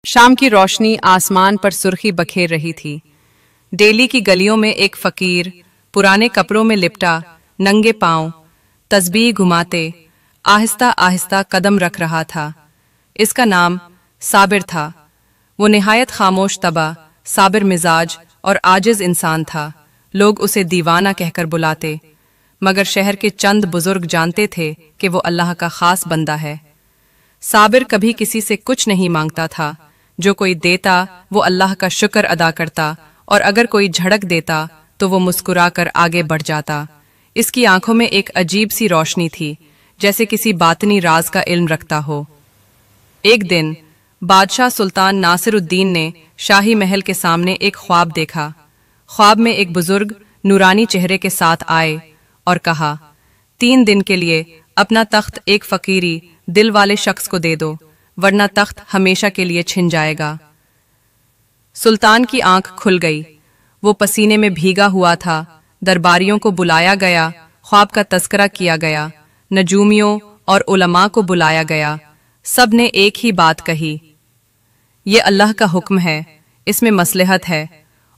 शाम की रोशनी आसमान पर सुर्खी बखेर रही थी। डेली की गलियों में एक फकीर पुराने कपड़ों में लिपटा, नंगे पांव, तस्बीह घुमाते आहिस्ता आहिस्ता कदम रख रहा था। इसका नाम साबिर था। वो निहायत खामोश तबा, साबिर मिजाज और आजिज इंसान था। लोग उसे दीवाना कहकर बुलाते, मगर शहर के चंद बुजुर्ग जानते थे कि वो अल्लाह का खास बंदा है। साबिर कभी किसी से कुछ नहीं मांगता था। जो कोई देता वो अल्लाह का शुक्र अदा करता, और अगर कोई झड़क देता तो वो मुस्कुराकर आगे बढ़ जाता। इसकी आंखों में एक अजीब सी रोशनी थी, जैसे किसी बातनी राज का इल्म रखता हो। एक दिन बादशाह सुल्तान नासिरुद्दीन ने शाही महल के सामने एक ख्वाब देखा। ख्वाब में एक बुजुर्ग नूरानी चेहरे के साथ आए और कहा, 3 दिन के लिए अपना तख्त एक फकीरी दिल वाले शख्स को दे दो, वरना तख्त हमेशा के लिए छिन जाएगा। सुल्तान की आंख खुल गई। वो पसीने में भीगा हुआ था। दरबारियों को बुलाया गया, ख्वाब का तस्करा किया गया, नजूमियों और उलमा को बुलाया गया। सब ने एक ही बात कही, ये अल्लाह का हुक्म है, इसमें मसलहत है,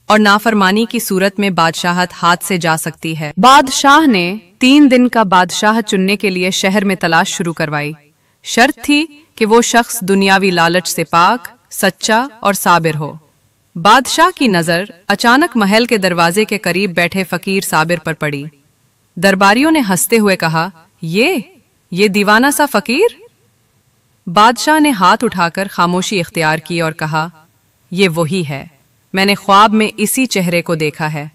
और नाफरमानी की सूरत में बादशाहत हाथ से जा सकती है। बादशाह ने 3 दिन का बादशाह चुनने के लिए शहर में तलाश शुरू करवाई। शर्त थी कि वो शख्स दुनियावी लालच से पाक, सच्चा और साबिर हो। बादशाह की नजर अचानक महल के दरवाजे के करीब बैठे फकीर साबिर पर पड़ी। दरबारियों ने हंसते हुए कहा, ये दीवाना सा फकीर? बादशाह ने हाथ उठाकर खामोशी इख्तियार की और कहा, ये वही है, मैंने ख्वाब में इसी चेहरे को देखा है।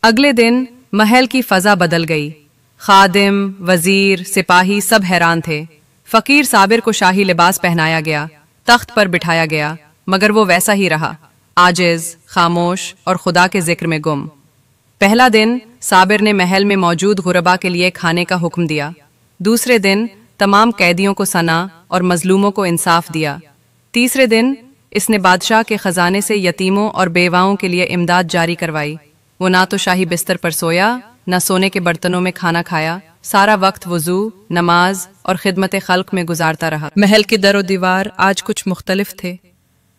अगले दिन महल की फजा बदल गई। खादिम, वजीर, सिपाही सब हैरान थे। फकीर साबिर को शाही लिबास पहनाया गया, तख्त पर बिठाया गया, मगर वो वैसा ही रहा, आजिज, खामोश और खुदा के जिक्र में गुम। पहला दिन साबिर ने महल में मौजूद गुरबा के लिए खाने का हुक्म दिया। दूसरे दिन तमाम कैदियों को सना और मजलूमों को इंसाफ दिया। तीसरे दिन इसने बादशाह के खजाने से यतीमों और बेवाओं के लिए इमदाद जारी करवाई। वो ना तो शाही बिस्तर पर सोया, न सोने के बर्तनों में खाना खाया। सारा वक्त वुजू, नमाज और खिदमत खल्क में गुजारता रहा। महल के दरो दीवार आज कुछ मुख्तलिफ थे।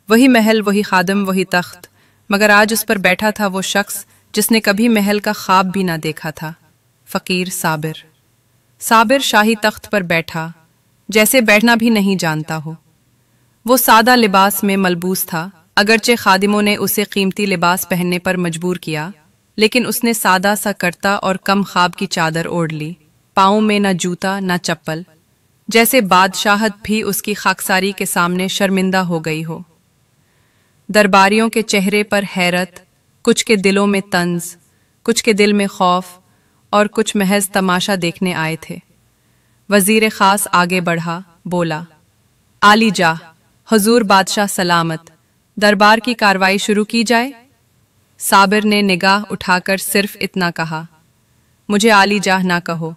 वही महल, वही खादिम, वही तख्त, मगर आज उस पर बैठा था वो शख्स जिसने कभी महल का ख्वाब भी ना देखा था, फकीर साबिर। साबिर शाही तख्त पर बैठा, जैसे बैठना भी नहीं जानता हो। वो सादा लिबास में मलबूस था। अगरचे खादिमों ने उसे कीमती लिबास पहनने पर मजबूर किया, लेकिन उसने सादा सा करता और कम ख्वाब की चादर ओढ़ ली। पाँव में न जूता न चप्पल, जैसे बादशाहत भी उसकी खाकसारी के सामने शर्मिंदा हो गई हो। दरबारियों के चेहरे पर हैरत, कुछ के दिलों में तंज, कुछ के दिल में खौफ, और कुछ महज तमाशा देखने आए थे। वजीर खास आगे बढ़ा, बोला, आली जाह, हुजूर बादशाह सलामत, दरबार की कार्रवाई शुरू की जाए। साबिर ने निगाह उठाकर सिर्फ इतना कहा, मुझे आली जाह ना कहो,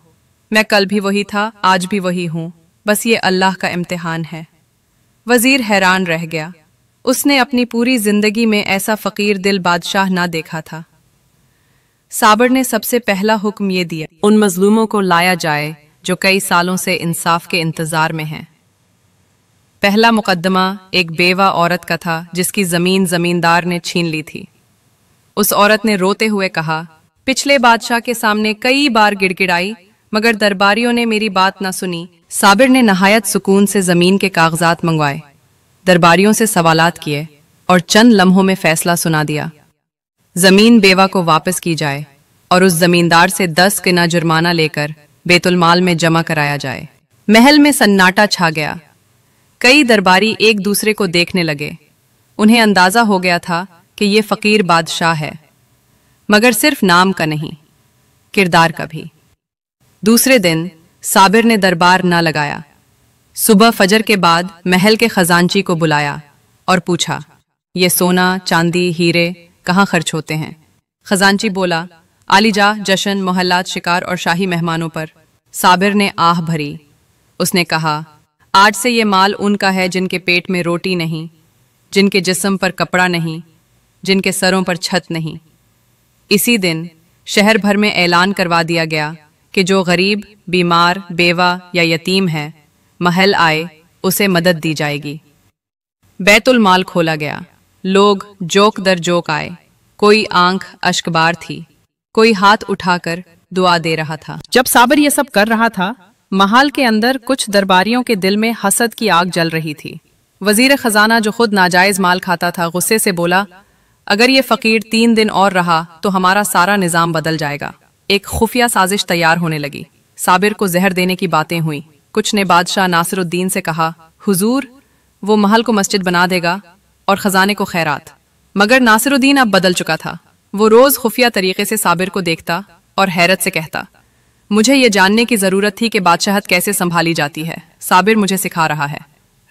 मैं कल भी वही था, आज भी वही हूं, बस ये अल्लाह का इम्तिहान है। वजीर हैरान रह गया। उसने अपनी पूरी जिंदगी में ऐसा फकीर दिल बादशाह ना देखा था। साबिर ने सबसे पहला हुक्म ये दिया, उन मजलूमों को लाया जाए जो कई सालों से इंसाफ के इंतजार में हैं। पहला मुकदमा एक बेवा औरत का था जिसकी जमीन जमींदार ने छीन ली थी। उस औरत ने रोते हुए कहा, पिछले बादशाह के सामने कई बार गिड़गिड़ाई, मगर दरबारियों ने मेरी बात ना सुनी। साबिर ने नहायत सुकून से जमीन के कागजात मंगवाए, दरबारियों से सवालात किए और चंद लम्हों में फैसला सुना दिया। जमीन बेवा को वापस की जाए और उस जमींदार से 10 किना जुर्माना लेकर बेतुल माल में जमा कराया जाए। महल में सन्नाटा छा गया। कई दरबारी एक दूसरे को देखने लगे। उन्हें अंदाजा हो गया था कि ये फकीर बादशाह है, मगर सिर्फ नाम का नहीं, किरदार का भी। दूसरे दिन साबिर ने दरबार ना लगाया। सुबह फजर के बाद महल के खजांची को बुलाया और पूछा, ये सोना, चांदी, हीरे कहाँ खर्च होते हैं? खजांची बोला, आलीजा, जश्न, मोहल्लात, शिकार और शाही मेहमानों पर। साबिर ने आह भरी। उसने कहा, आज से ये माल उनका है जिनके पेट में रोटी नहीं, जिनके जिस्म पर कपड़ा नहीं, जिनके सरों पर छत नहीं। इसी दिन शहर भर में ऐलान करवा दिया गया कि जो गरीब, बीमार, बेवा या यतीम है, महल आए, उसे मदद दी जाएगी। बैतुल माल खोला गया। लोग जोक दर जोक आए। कोई आंख अश्कबार थी, कोई हाथ उठाकर दुआ दे रहा था। जब साबिर ये सब कर रहा था, महल के अंदर कुछ दरबारियों के दिल में हसद की आग जल रही थी। वजीर खजाना जो खुद नाजायज माल खाता था, गुस्से से बोला, अगर ये फकीर 3 दिन और रहा तो हमारा सारा निजाम बदल जाएगा। एक खुफिया साजिश तैयार होने लगी। साबिर को जहर देने की बातें हुई। कुछ ने बादशाह नासिरुद्दीन से कहा, हुजूर, वो महल को मस्जिद बना देगा और खजाने को खैरात। मगर नासिरुद्दीन अब बदल चुका था। वो रोज खुफिया तरीके से साबिर को देखता और हैरत से कहता, मुझे ये जानने की जरूरत थी कि बादशाहत कैसे संभाली जाती है। साबिर मुझे सिखा रहा है।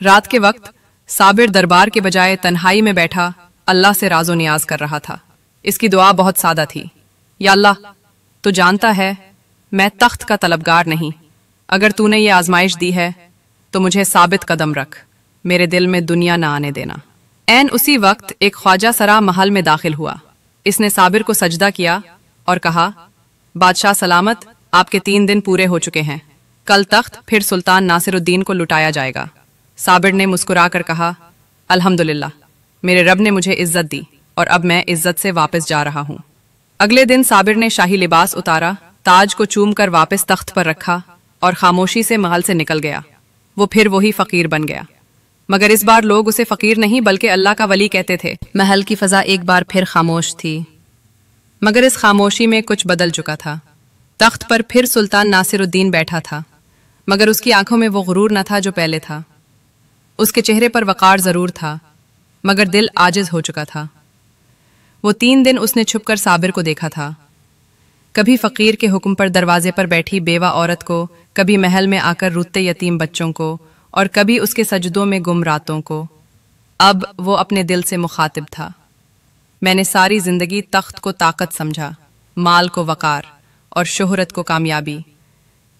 रात के वक्त साबिर दरबार के बजाय तन्हाई में बैठा अल्लाह से राजो नियाज कर रहा था। इसकी दुआ बहुत सादा थी। या अल्लाह, तो जानता है मैं तख्त का तलबगार नहीं। अगर तूने ये आजमाइश दी है तो मुझे साबित कदम रख, मेरे दिल में दुनिया ना आने देना। ऐन उसी वक्त एक ख्वाजा सरा महल में दाखिल हुआ। इसने साबिर को सजदा किया और कहा, बादशाह सलामत, आपके 3 दिन पूरे हो चुके हैं। कल तख्त फिर सुल्तान नासिरुद्दीन को लुटाया जाएगा। साबिर ने मुस्कुरा कर कहा, अल्हम्दुलिल्लाह, मेरे रब ने मुझे इज्जत दी और अब मैं इज्जत से वापस जा रहा हूँ। अगले दिन साबिर ने शाही लिबास उतारा, ताज को चूम कर वापस तख्त पर रखा और खामोशी से महल से निकल गया। वो फिर वही फकीर बन गया, मगर इस बार लोग उसे फकीर नहीं बल्कि अल्लाह का वली कहते थे। महल की फजा एक बार फिर खामोश थी, मगर इस खामोशी में कुछ बदल चुका था। तख्त पर फिर सुल्तान नासिरुद्दीन बैठा था, मगर उसकी आंखों में वो गुरूर न था जो पहले था। उसके चेहरे पर वकार जरूर था, मगर दिल आजिज हो चुका था। वो 3 दिन उसने छुपकर साबिर को देखा था। कभी फकीर के हुक्म पर दरवाजे पर बैठी बेवा औरत को, कभी महल में आकर रुते यतीम बच्चों को, और कभी उसके सजदों में गुम रातों को। अब वो अपने दिल से मुखातिब था। मैंने सारी जिंदगी तख्त को ताकत समझा, माल को वकार और शोहरत को कामयाबी,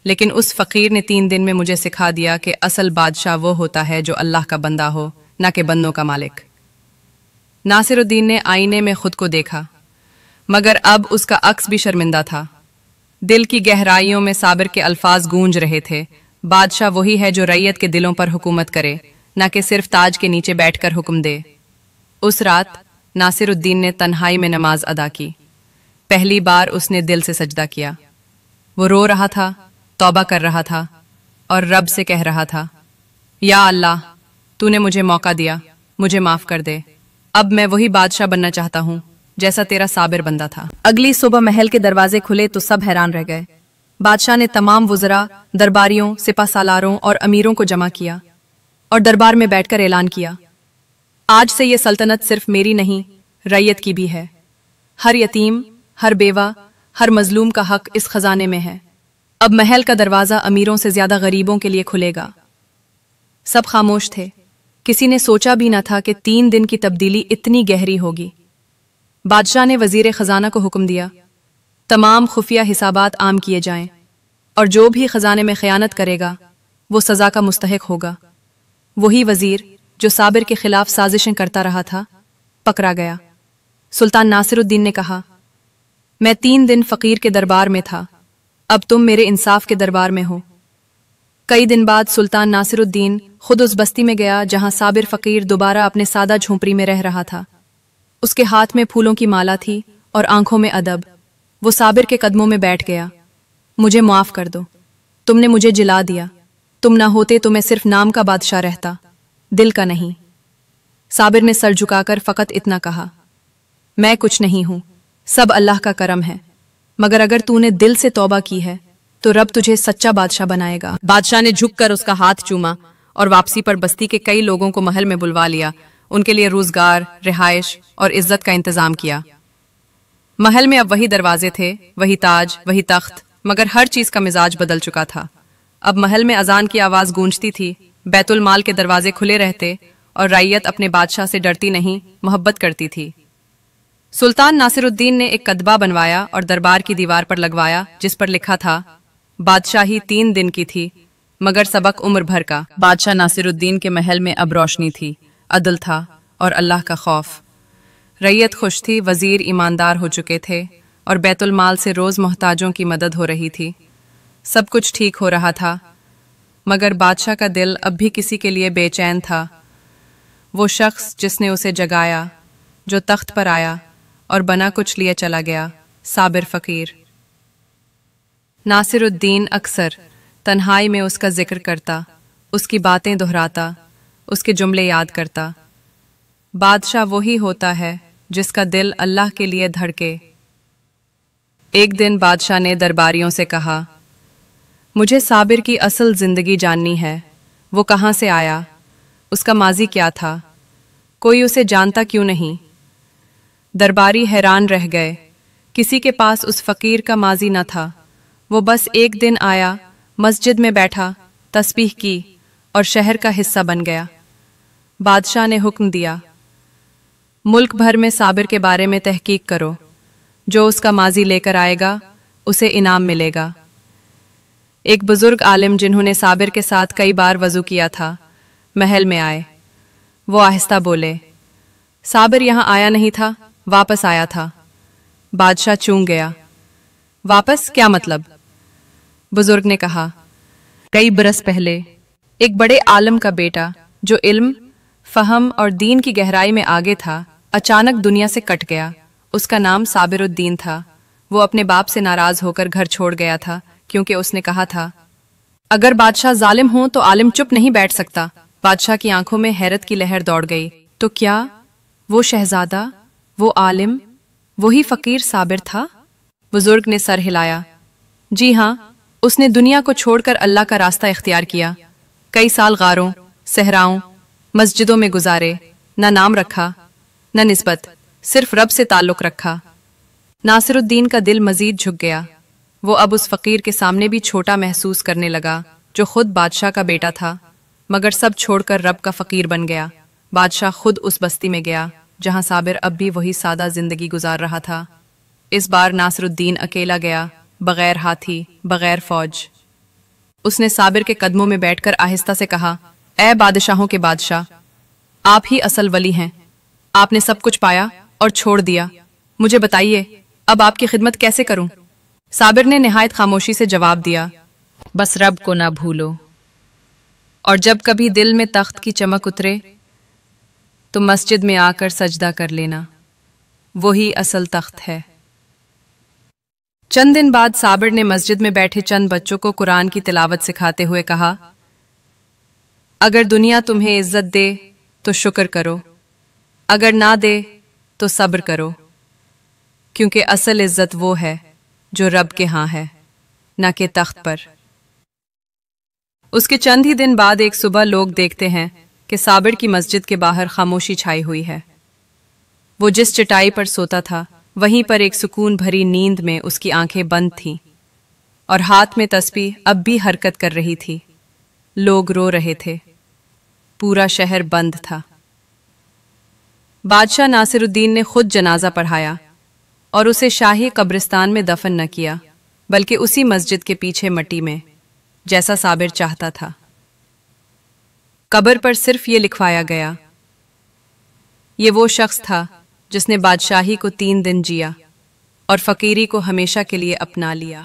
लेकिन उस फकीर ने 3 दिन में मुझे सिखा दिया कि असल बादशाह वो होता है जो अल्लाह का बंदा हो, ना कि बंदों का मालिक। नासिरुद्दीन ने आईने में खुद को देखा, मगर अब उसका अक्स भी शर्मिंदा था। दिल की गहराइयों में साबिर के अल्फाज गूंज रहे थे, बादशाह वही है जो रैयत के दिलों पर हुकूमत करे, ना कि सिर्फ ताज के नीचे बैठकर हुक्म दे। उस रात नासिरुद्दीन ने तन्हाई में नमाज अदा की। पहली बार उसने दिल से सजदा किया। वो रो रहा था, तौबा कर रहा था और रब से कह रहा था, या अल्लाह, तूने मुझे मौका दिया, मुझे माफ कर दे। अब मैं वही बादशाह बनना चाहता हूँ जैसा तेरा साबिर बंदा था। अगली सुबह महल के दरवाजे खुले तो सब हैरान रह गए। बादशाह ने तमाम वुज़रा, दरबारियों, सिपा सालारों और अमीरों को जमा किया और दरबार में बैठकर ऐलान किया, आज से ये सल्तनत सिर्फ मेरी नहीं, रैयत की भी है। हर यतीम, हर बेवा, हर मजलूम का हक इस खजाने में है। अब महल का दरवाजा अमीरों से ज्यादा गरीबों के लिए खुलेगा। सब खामोश थे। किसी ने सोचा भी न था कि 3 दिन की तब्दीली इतनी गहरी होगी। बादशाह ने वजीर खजाना को हुक्म दिया, तमाम खुफिया हिसाबात आम किए जाएं और जो भी खजाने में खयानत करेगा वो सजा का मुस्तहिक होगा। वही वजीर जो साबिर के खिलाफ साजिशें करता रहा था, पकड़ा गया। सुल्तान नासिरुद्दीन ने कहा, मैं 3 दिन फकीर के दरबार में था, अब तुम मेरे इंसाफ के दरबार में हो। कई दिन बाद सुल्तान नासिरुद्दीन खुद उस बस्ती में गया जहां साबिर फकीर दोबारा अपने सादा झोंपड़ी में रह रहा था। उसके हाथ में फूलों की माला थी और आंखों में अदब। वो साबिर के कदमों में बैठ गया। मुझे माफ कर दो, तुमने मुझे जिला दिया। तुम ना होते तो मैं सिर्फ नाम का बादशाह रहता, दिल का नहीं। साबिर ने सर झुकाकर फकत इतना कहा, मैं कुछ नहीं हूं, सब अल्लाह का करम है, मगर अगर तूने दिल से तौबा की है तो रब तुझे सच्चा बादशाह बनाएगा। बादशाह ने झुककर उसका हाथ चूमा और वापसी पर बस्ती के कई लोगों को महल में बुलवा लिया। उनके लिए रोजगार, रिहाइश और इज्जत का इंतजाम किया। महल में अब वही दरवाजे थे, वही ताज, वही तख्त, मगर हर चीज का मिजाज बदल चुका था। अब महल में अजान की आवाज गूंजती थी, बैतुल माल के दरवाजे खुले रहते और रैयत अपने बादशाह से डरती नहीं, मोहब्बत करती थी। सुल्तान नासिरुद्दीन ने एक कदबा बनवाया और दरबार की दीवार पर लगवाया, जिस पर लिखा था, बादशाही 3 दिन की थी मगर सबक उम्र भर का। बादशाह नासिरुद्दीन के महल में अब रोशनी थी, अदल था और अल्लाह का खौफ। रैयत खुश थी, वजीर ईमानदार हो चुके थे और बैतुल माल से रोज मोहताजों की मदद हो रही थी। सब कुछ ठीक हो रहा था, मगर बादशाह का दिल अब भी किसी के लिए बेचैन था। वो शख्स जिसने उसे जगाया, जो तख्त पर आया और बना कुछ लिए चला गया, साबिर फकीर। नासिरुद्दीन अक्सर तन्हाई में उसका जिक्र करता, उसकी बातें दोहराता, उसके जुमले याद करता। बादशाह वही होता है जिसका दिल अल्लाह के लिए धड़के। एक दिन बादशाह ने दरबारियों से कहा, मुझे साबिर की असल जिंदगी जाननी है। वो कहाँ से आया, उसका माजी क्या था, कोई उसे जानता क्यों नहीं। दरबारी हैरान रह गए, किसी के पास उस फकीर का माजी न था। वो बस एक दिन आया, मस्जिद में बैठा, तस्बीह की और शहर का हिस्सा बन गया। बादशाह ने हुक्म दिया, मुल्क भर में साबिर के बारे में तहकीक करो। जो उसका माजी लेकर आएगा उसे इनाम मिलेगा। एक बुजुर्ग आलिम जिन्होंने साबिर के साथ कई बार वजू किया था, महल में आए। वो आहिस्ता बोले, साबिर यहाँ आया नहीं था, वापस आया था। बादशाह चूक गया। वापस क्या मतलब? बुजुर्ग ने कहा, कई बरस पहले एक बड़े आलम का बेटा जो इल्म, फहम और दीन की गहराई में आगे था, अचानक दुनिया से कट गया। उसका नाम साबिरुद्दीन था। वो अपने बाप से नाराज होकर घर छोड़ गया था, क्योंकि उसने कहा था, अगर बादशाह जालिम हो तो आलिम चुप नहीं बैठ सकता। बादशाह की आंखों में हैरत की लहर दौड़ गई। तो क्या वो शहजादा, वो आलिम, वही फकीर साबिर था? बुजुर्ग ने सर हिलाया। जी हाँ, उसने दुनिया को छोड़कर अल्लाह का रास्ता इख्तियार किया। कई साल गारों, सहराओं, मस्जिदों में गुजारे। न नाम रखा, न निस्बत, सिर्फ रब से ताल्लुक रखा। नासिरुद्दीन का दिल मजीद झुक गया। वो अब उस फकीर के सामने भी छोटा महसूस करने लगा, जो खुद बादशाह का बेटा था, मगर सब छोड़कर रब का फकीर बन गया। बादशाह खुद उस बस्ती में गया जहां साबिर अब भी वही सादा जिंदगी गुजार रहा था। इस बार नासिरुद्दीन अकेला गया, बगैर हाथी, बगैर फौज। उसने साबिर के कदमों में बैठकर आहिस्ता से कहा, ऐ बादशाहों के बादशाह, आप ही असल वली हैं। आपने सब कुछ पाया और छोड़ दिया। मुझे बताइए, अब आपकी खिदमत कैसे करूं? साबिर ने निहायत खामोशी से जवाब दिया, बस रब को ना भूलो, और जब कभी दिल में तख्त की चमक उतरे तो मस्जिद में आकर सजदा कर लेना, वही असल तख्त है। चंद दिन बाद साबिर ने मस्जिद में बैठे चंद बच्चों को कुरान की तिलावत सिखाते हुए कहा, अगर दुनिया तुम्हें इज्जत दे तो शुक्र करो, अगर ना दे तो सब्र करो, क्योंकि असल इज्जत वो है जो रब के हां है, ना कि तख्त पर। उसके चंद ही दिन बाद एक सुबह लोग देखते हैं कि साबिर की मस्जिद के बाहर खामोशी छाई हुई है। वो जिस चटाई पर सोता था, वहीं पर एक सुकून भरी नींद में उसकी आंखें बंद थीं और हाथ में तस्बीह अब भी हरकत कर रही थी। लोग रो रहे थे, पूरा शहर बंद था। बादशाह नासिरुद्दीन ने खुद जनाजा पढ़ाया और उसे शाही कब्रिस्तान में दफन न किया, बल्कि उसी मस्जिद के पीछे मट्टी में, जैसा साबिर चाहता था। कब्र पर सिर्फ ये लिखवाया गया, ये वो शख्स था जिसने बादशाही को 3 दिन जिया और फकीरी को हमेशा के लिए अपना लिया।